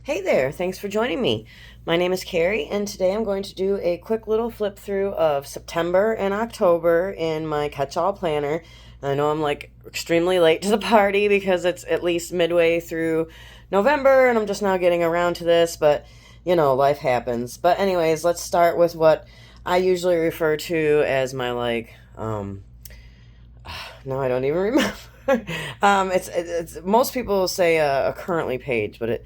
Hey there, thanks for joining me. My name is Carrie, and today I'm going to do a quick little flip through of September and October in my catch all planner. I know I'm like extremely late to the party because it's at least midway through November and I'm just now getting around to this, but life happens. But, anyways, let's start with what I usually refer to as my no, I don't even remember. It's most people say a currently page, but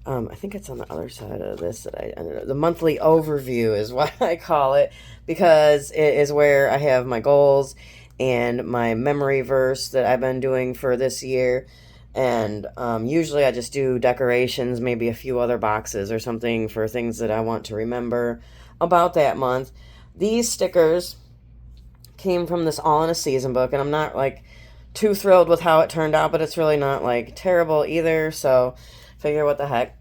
I think it's on the other side of this that I don't know. The monthly overview is what I call it because it is where I have my goals and my memory verse that I've been doing for this year. And usually I just do decorations, maybe a few other boxes or something for things that I want to remember about that month. These stickers came from this All in a Season book, and I'm not like too thrilled with how it turned out, but it's really not like terrible either. So figure what the heck.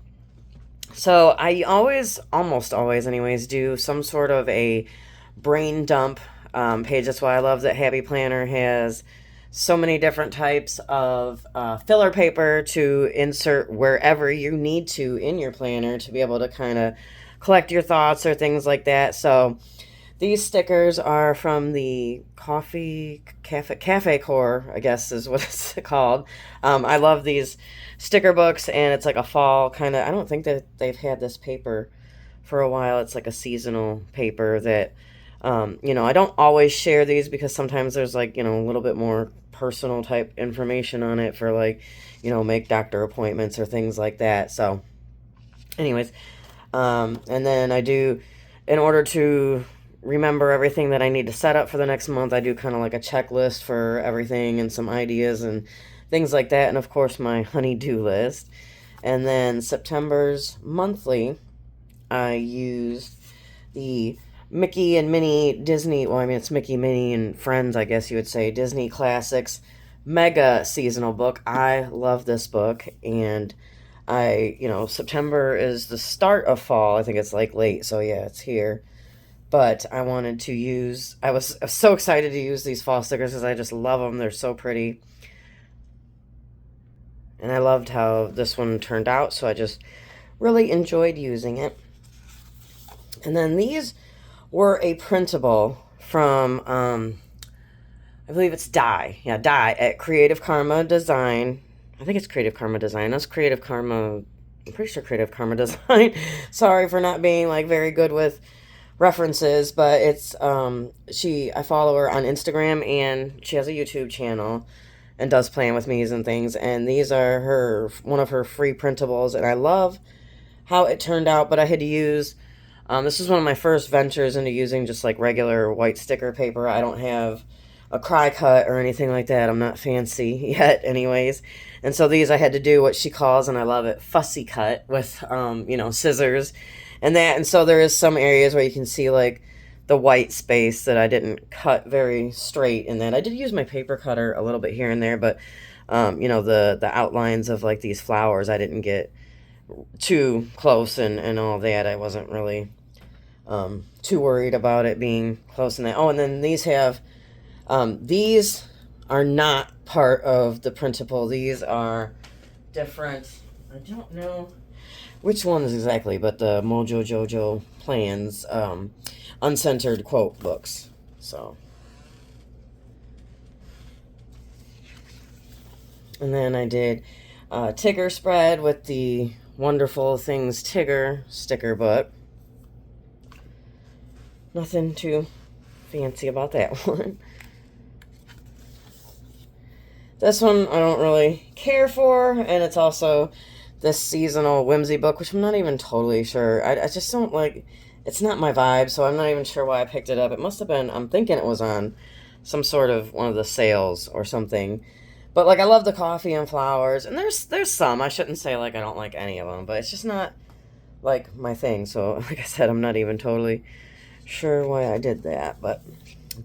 So I always, almost always, anyways, do some sort of a brain dump page. That's why I love that Happy Planner has so many different types of filler paper to insert wherever you need to in your planner to be able to kind of collect your thoughts or things like that. So these stickers are from the Cafe Core, I guess is what it's called. I love these sticker books, and it's like a fall kind of. I don't think that they've had this paper for a while. It's like a seasonal paper that, I don't always share these because sometimes there's like, a little bit more personal type information on it for like, make doctor appointments or things like that. So, anyways, and then I do, in order to remember everything that I need to set up for the next month, I do kind of like a checklist for everything and some ideas and things like that. And of course, my honey-do list. And then September's monthly, I used the Mickey and Minnie Disney, well, I mean, it's Mickey, Minnie, and Friends, I guess you would say, Disney Classics mega seasonal book. I love this book, and September is the start of fall. I think it's like late, so yeah, it's here. But I was so excited to use these fall stickers because I just love them. They're so pretty. And I loved how this one turned out, so I just really enjoyed using it. And then these were a printable from, I believe it's Dye. Yeah, Dye at Creative Karma Design. I think it's Creative Karma Design. That's Creative Karma. I'm pretty sure Creative Karma Design. Sorry for not being like very good with references, but it's I follow her on Instagram, and she has a YouTube channel and does plan with me's and things, and these are one of her free printables, and I love how it turned out. But I had to use this is one of my first ventures into using just like regular white sticker paper. I don't have a cry cut or anything like that. I'm not fancy yet, anyways. And so these I had to do what she calls, and I love it, fussy cut with scissors and that. And so there is some areas where you can see like the white space that I didn't cut very straight, and then I did use my paper cutter a little bit here and there, but the outlines of like these flowers I didn't get too close and all that. I wasn't really too worried about it being close in that. Oh, and then these are not part of the printable. These are different. I don't know which ones exactly, but the Mojo Jojo Plans uncensored quote books. So, and then I did Tigger spread with the Wonderful Things Tigger sticker book. Nothing too fancy about that one. This one I don't really care for, and it's also this seasonal whimsy book, which I'm not even totally sure. I just don't like. It's not my vibe, so I'm not even sure why I picked it up. It must have been. I'm thinking it was on some sort of one of the sales or something. But like I love the coffee and flowers, and there's some. I shouldn't say like I don't like any of them, but it's just not like my thing. So like I said, I'm not even totally sure why I did that. But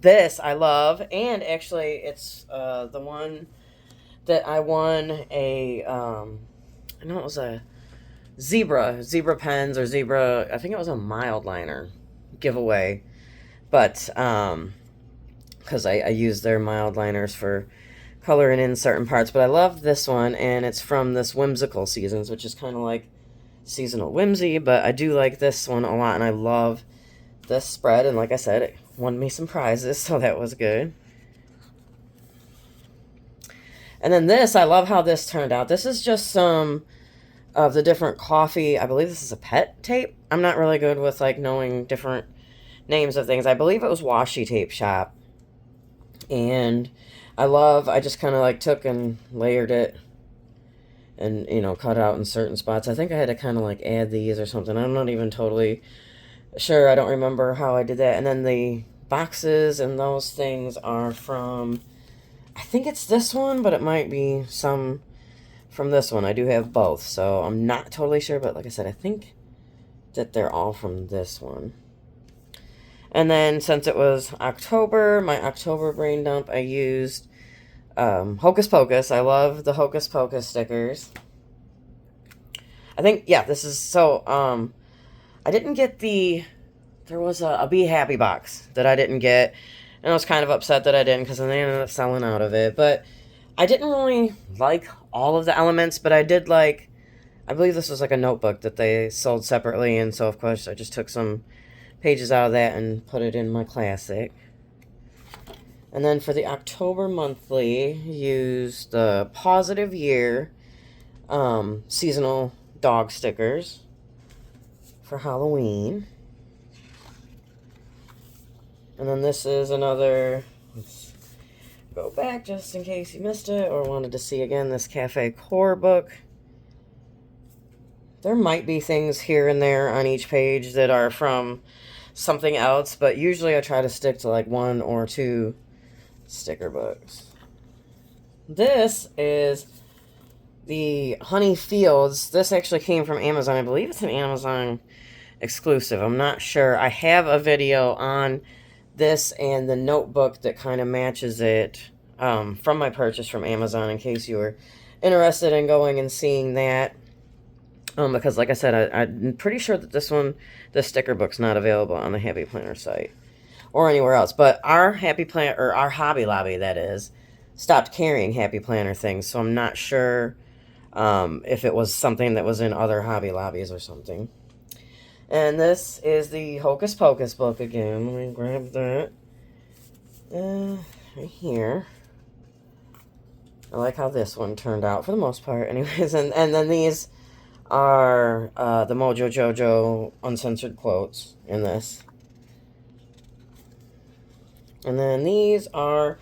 this I love, and actually it's the one that I won I know it was a zebra pens or zebra. I think it was a mild liner giveaway, but because I use their mild liners for coloring in certain parts. But I love this one, and it's from this Whimsical Seasons, which is kind of like Seasonal Whimsy, but I do like this one a lot, and I love this spread, and like I said, it won me some prizes, so that was good. And then this, I love how this turned out. This is just some of the different coffee. I believe this is a pet tape. I'm not really good with like knowing different names of things. I believe it was Washi Tape Shop. And I just kind of like took and layered it and, you know, cut out in certain spots. I think I had to kind of like add these or something. I'm not even totally sure. I don't remember how I did that. And then the boxes and those things are from, I think it's this one, but it might be some from this one. I do have both, so I'm not totally sure, but like I said, I think that they're all from this one. And then since it was October, my October brain dump, I used Hocus Pocus. I love the Hocus Pocus stickers. I think, yeah, this is, so, I didn't get there was a Be Happy box that I didn't get, and I was kind of upset that I didn't, because then they ended up selling out of it, but I didn't really like all of the elements, but I did like, I believe this was like a notebook that they sold separately, and so of course I just took some pages out of that and put it in my classic. And then for the October monthly, used the Positive Year seasonal dog stickers for Halloween. And then this is another, let's go back just in case you missed it or wanted to see again, this Cafe Core book. There might be things here and there on each page that are from something else, but usually I try to stick to like 1 or 2 sticker books. This is the Honey Fields. This actually came from Amazon. I believe it's an Amazon exclusive. I'm not sure. I have a video on this and the notebook that kind of matches it from my purchase from Amazon, in case you were interested in going and seeing that. Because like I said, I'm pretty sure that this sticker book's not available on the Happy Planner site or anywhere else. But our Happy Planner, or our Hobby Lobby, that is, stopped carrying Happy Planner things, so I'm not sure if it was something that was in other Hobby Lobbies or something. And this is the Hocus Pocus book again. Let me grab that. Right here. I like how this one turned out for the most part. Anyways, and then these are the Mojo Jojo uncensored quotes in this. And then these are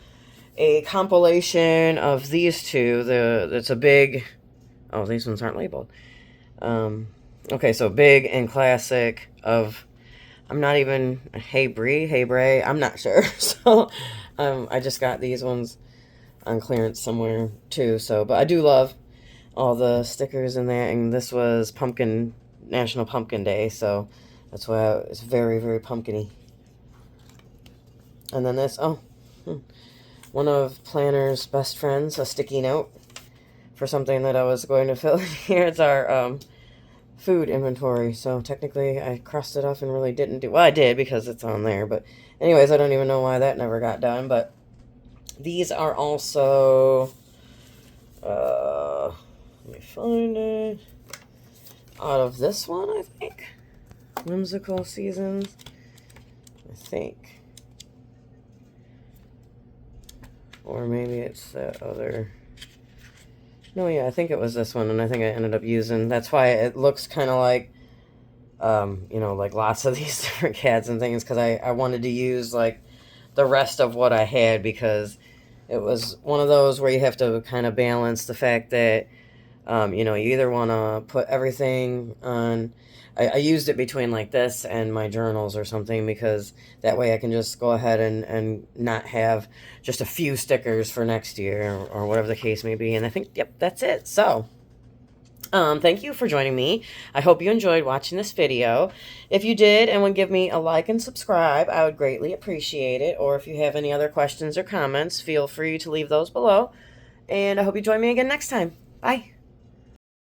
a compilation of these two. It's a big, oh, these ones aren't labeled. Okay, so big and classic of, I'm not even, Hey Bray, I'm not sure. So I just got these ones on clearance somewhere too. So, but I do love all the stickers in there, and this was National Pumpkin Day, so that's why it's very, very pumpkin-y. And then this, one of Planner's best friends, a sticky note for something that I was going to fill in here. It's our food inventory, so technically I crossed it off and really didn't do, well, I did because it's on there, but anyways, I don't even know why that never got done. But these are also, let me find it, out of this one, I think, Whimsical Seasons, I think, or maybe it's that other. No, yeah, I think it was this one, and I think I ended up using, that's why it looks kind of like, you know, like lots of these different cats and things, because I wanted to use, like, the rest of what I had, because it was one of those where you have to kind of balance the fact that, you know, you either want to put everything on, I used it between like this and my journals or something, because that way I can just go ahead and not have just a few stickers for next year, or whatever the case may be. And I think, yep, that's it. So, thank you for joining me. I hope you enjoyed watching this video. If you did and would give me a like and subscribe, I would greatly appreciate it. Or if you have any other questions or comments, feel free to leave those below. And I hope you join me again next time. Bye.